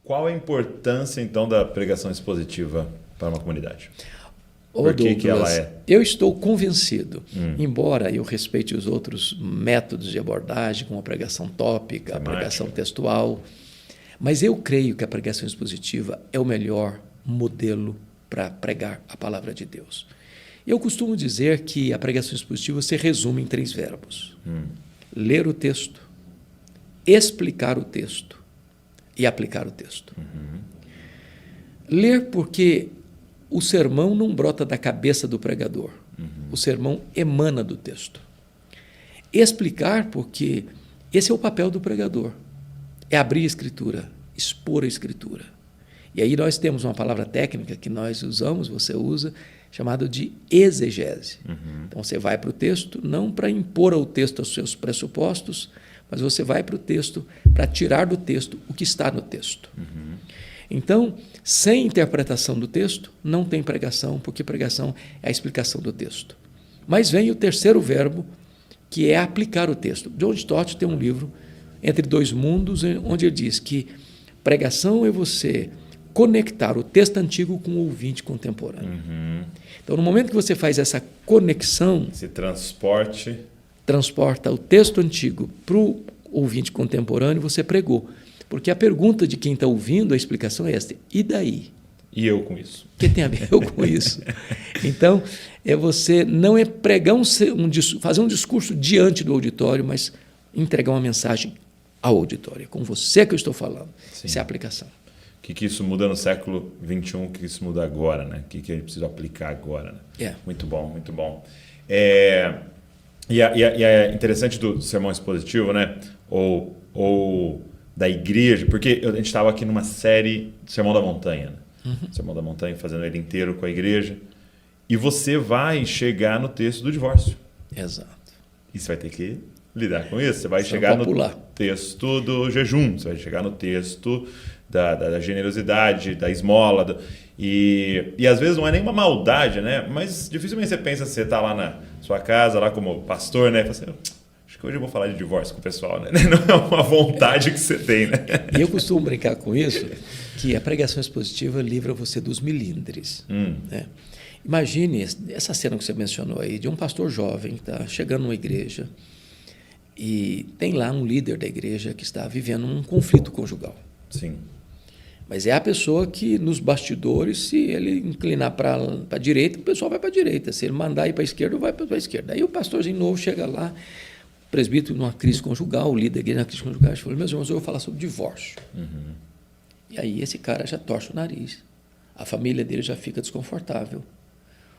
Qual a importância, então, da pregação expositiva para uma comunidade? Por que ela é? Eu estou convencido, embora eu respeite os outros métodos de abordagem, como a pregação tópica, a pregação textual, mas eu creio que a pregação expositiva é o melhor modelo para pregar a palavra de Deus. Eu costumo dizer que a pregação expositiva se resume em 3 verbos: ler o texto, explicar o texto e aplicar o texto. Ler porque o sermão não brota da cabeça do pregador. O sermão emana do texto. Explicar porque esse é o papel do pregador. É abrir a Escritura, expor a Escritura. E aí nós temos uma palavra técnica que nós usamos, você usa, chamada de exegese. Então você vai para o texto não para impor ao texto os seus pressupostos, mas você vai para o texto para tirar do texto o que está no texto. Então, sem interpretação do texto, não tem pregação, porque pregação é a explicação do texto. Mas vem o terceiro verbo, que é aplicar o texto. John Stott tem um livro, Entre Dois Mundos, onde ele diz que pregação é você conectar o texto antigo com o ouvinte contemporâneo. Então, no momento que você faz essa conexão, esse transporta o texto antigo para o ouvinte contemporâneo, você pregou. Porque a pergunta de quem está ouvindo a explicação é esta: e daí? E eu com isso? O que tem a ver eu com isso? Então, você não é pregar fazer um discurso diante do auditório, mas entregar uma mensagem ao auditório. É com você que eu estou falando. Sim. Essa é a aplicação. O que isso muda no século XXI, o que isso muda agora, né? O que a gente precisa aplicar agora, né? Muito bom, muito bom. E é interessante do sermão expositivo, né? Ou da igreja, porque a gente estava aqui numa série Sermão da Montanha, né? Sermão da Montanha, fazendo ele inteiro com a igreja, e você vai chegar no texto do divórcio. Exato. E você vai ter que lidar com isso. Você vai chegar no texto do jejum, você vai chegar no texto da generosidade, da esmola, e às vezes não é nenhuma maldade, né? Mas dificilmente você pensa, você está lá na sua casa, lá como pastor, né? E fala assim, acho que hoje eu vou falar de divórcio com o pessoal, né? Não é uma vontade que você tem, né? E eu costumo brincar com isso, que a pregação expositiva livra você dos milindres. Né? Imagine essa cena que você mencionou aí, de um pastor jovem que está chegando numa igreja e tem lá um líder da igreja que está vivendo um conflito conjugal. Sim. Mas é a pessoa que, nos bastidores, se ele inclinar para a direita, o pessoal vai para a direita. Se ele mandar ir para a esquerda, vai para a esquerda. Aí o pastorzinho novo chega lá, presbítero numa crise conjugal, o líder da igreja na crise conjugal, ele falou: meus irmãos, eu vou falar sobre divórcio. E aí esse cara já torce o nariz, a família dele já fica desconfortável.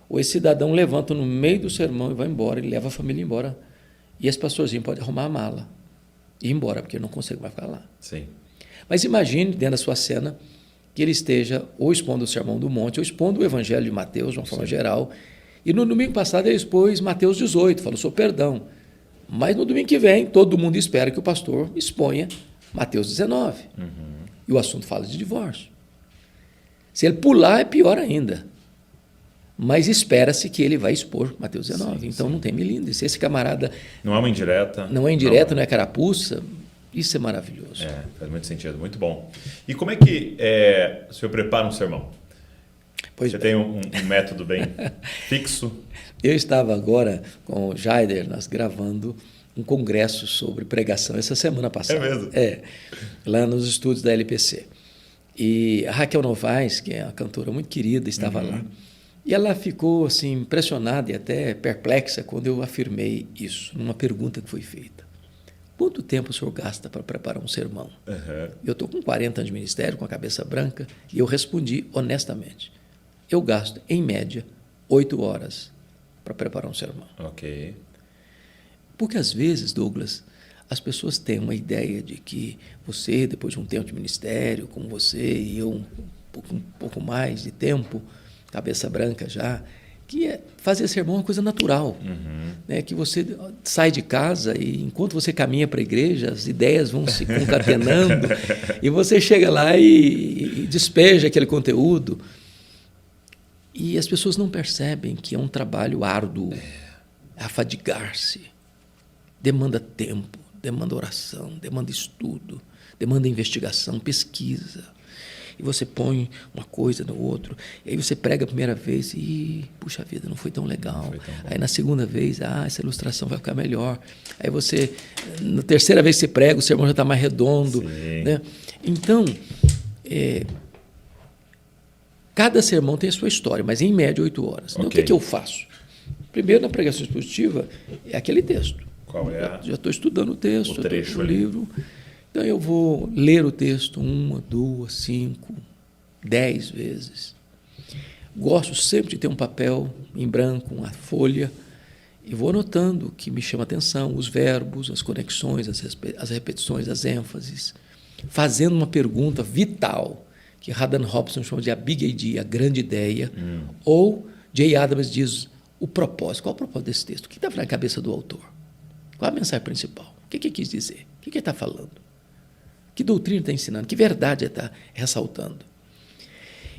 Ou esse cidadão levanta no meio do sermão e vai embora, ele leva a família embora. E esse pastorzinho pode arrumar a mala e ir embora, porque ele não consegue mais ficar lá. Sim. Mas imagine, dentro da sua cena, que ele esteja ou expondo o Sermão do Monte, ou expondo o Evangelho de Mateus, de uma forma geral. E no domingo passado ele expôs Mateus 18, falou sobre perdão. Mas no domingo que vem, todo mundo espera que o pastor exponha Mateus 19. E o assunto fala de divórcio. Se ele pular, é pior ainda. Mas espera-se que ele vai expor Mateus 19. Então não tem milindre. Se esse camarada... Não é uma indireta. Não é indireta, não é carapuça. Isso é maravilhoso. Faz muito sentido. Muito bom. E como é que o senhor prepara um sermão? Você tem um método bem fixo? Eu estava agora com o Jaider, nós gravando um congresso sobre pregação essa semana passada. É mesmo? Lá nos estúdios da LPC. E a Raquel Novaes, que é uma cantora muito querida, estava lá. E ela ficou assim, impressionada e até perplexa quando eu afirmei isso, numa pergunta que foi feita. Quanto tempo o senhor gasta para preparar um sermão? Eu estou com 40 anos de ministério, com a cabeça branca, e eu respondi honestamente. Eu gasto, em média, 8 horas para preparar um sermão. Ok. Porque, às vezes, Douglas, as pessoas têm uma ideia de que você, depois de um tempo de ministério, como você e eu, um pouco mais de tempo, cabeça branca já, que fazer sermão é uma coisa natural. Né? Que você sai de casa e, enquanto você caminha para a igreja, as ideias vão se concatenando e você chega lá e despeja aquele conteúdo. E as pessoas não percebem que é um trabalho árduo, afadigar-se. Demanda tempo, demanda oração, demanda estudo, demanda investigação, pesquisa. e você põe uma coisa no outro, e aí você prega a primeira vez e, puxa vida, não foi tão legal. Aí na segunda vez, essa ilustração vai ficar melhor. Aí você, na terceira vez que você prega, o sermão já está mais redondo. Né? Então, cada sermão tem a sua história, mas em média 8 horas. Então, o que eu faço? Primeiro, na pregação expositiva, é aquele texto. Qual é? Já estou estudando o texto, o trecho o livro. Então, eu vou ler o texto 1, 2, 5, 10 vezes. Gosto sempre de ter um papel em branco, uma folha, e vou anotando o que me chama a atenção, os verbos, as conexões, as repetições, as ênfases, fazendo uma pergunta vital, que Haddon Robson chama de a big idea, a grande ideia, ou Jay Adams diz o propósito. Qual é o propósito desse texto? O que está na cabeça do autor? Qual a mensagem principal? O que ele quis dizer? O que ele está falando? Que doutrina está ensinando? Que verdade está ressaltando?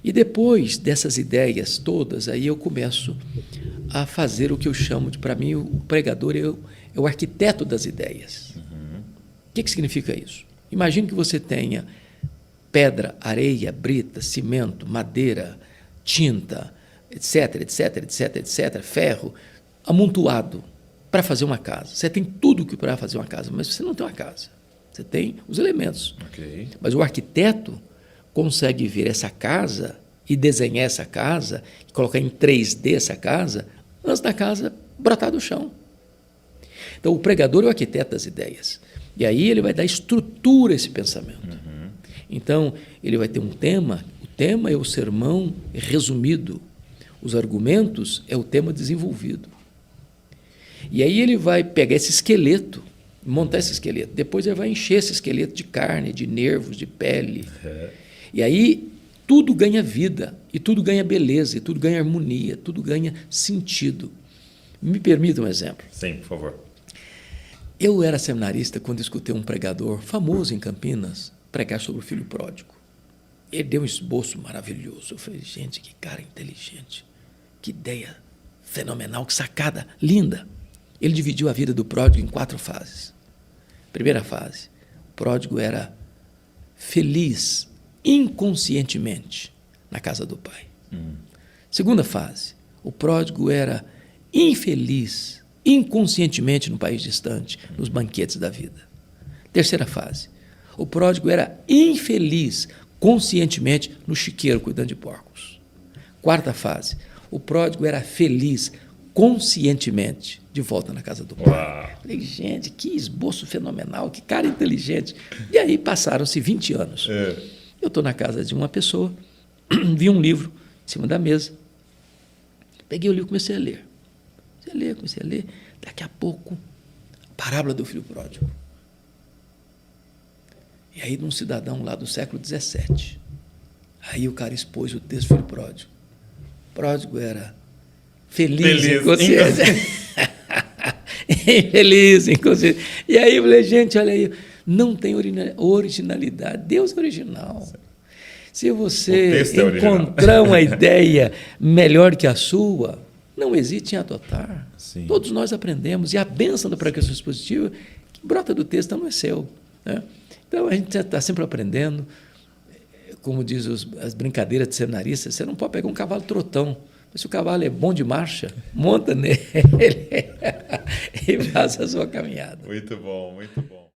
E depois dessas ideias todas, aí eu começo a fazer o que eu chamo de, para mim, o pregador é o arquiteto das ideias. O que significa isso? Imagine que você tenha pedra, areia, brita, cimento, madeira, tinta, etc, etc, etc, etc, ferro, amontoado para fazer uma casa. Você tem tudo para fazer uma casa, mas você não tem uma casa. Você tem os elementos. Mas o arquiteto consegue ver essa casa e desenhar essa casa, e colocar em 3D essa casa, antes da casa brotar do chão. Então, o pregador é o arquiteto das ideias. E aí ele vai dar estrutura a esse pensamento. Então, ele vai ter um tema, o tema é o sermão resumido, os argumentos é o tema desenvolvido. E aí ele vai pegar esse esqueleto, montar esse esqueleto, depois ele vai encher esse esqueleto de carne, de nervos, de pele. E aí tudo ganha vida, e tudo ganha beleza, e tudo ganha harmonia, tudo ganha sentido. Me permita um exemplo. Sim, por favor. Eu era seminarista quando escutei um pregador famoso em Campinas pregar sobre o filho pródigo. Ele deu um esboço maravilhoso. Eu falei, gente, que cara inteligente, que ideia fenomenal, que sacada linda. Ele dividiu a vida do pródigo em 4 fases. Primeira fase, o pródigo era feliz inconscientemente na casa do pai. Segunda fase, o pródigo era infeliz inconscientemente no país distante, nos banquetes da vida. Terceira fase, o pródigo era infeliz conscientemente no chiqueiro cuidando de porcos. Quarta fase, o pródigo era feliz conscientemente de volta na casa do pai. Falei, gente, que esboço fenomenal, que cara inteligente. E aí passaram-se 20 anos. Eu estou na casa de uma pessoa, vi um livro em cima da mesa, peguei o livro e comecei a ler. Comecei a ler. Daqui a pouco, a parábola do filho pródigo. E aí, de um cidadão lá do século XVII. Aí o cara expôs o texto do filho pródigo. O pródigo era feliz inconsciente. Infeliz inconsciente. E aí eu falei, gente, olha aí, não tem originalidade. Deus é original. Se você encontrar uma ideia melhor que a sua, não hesite em adotar. Sim. Todos nós aprendemos. E a bênção da pregação expositiva, que brota do texto, não é seu. Né? Então, a gente está sempre aprendendo. Como diz as brincadeiras de seminaristas, você não pode pegar um cavalo trotão. Mas se o cavalo é bom de marcha, monta nele e faz a sua caminhada. Muito bom, muito bom.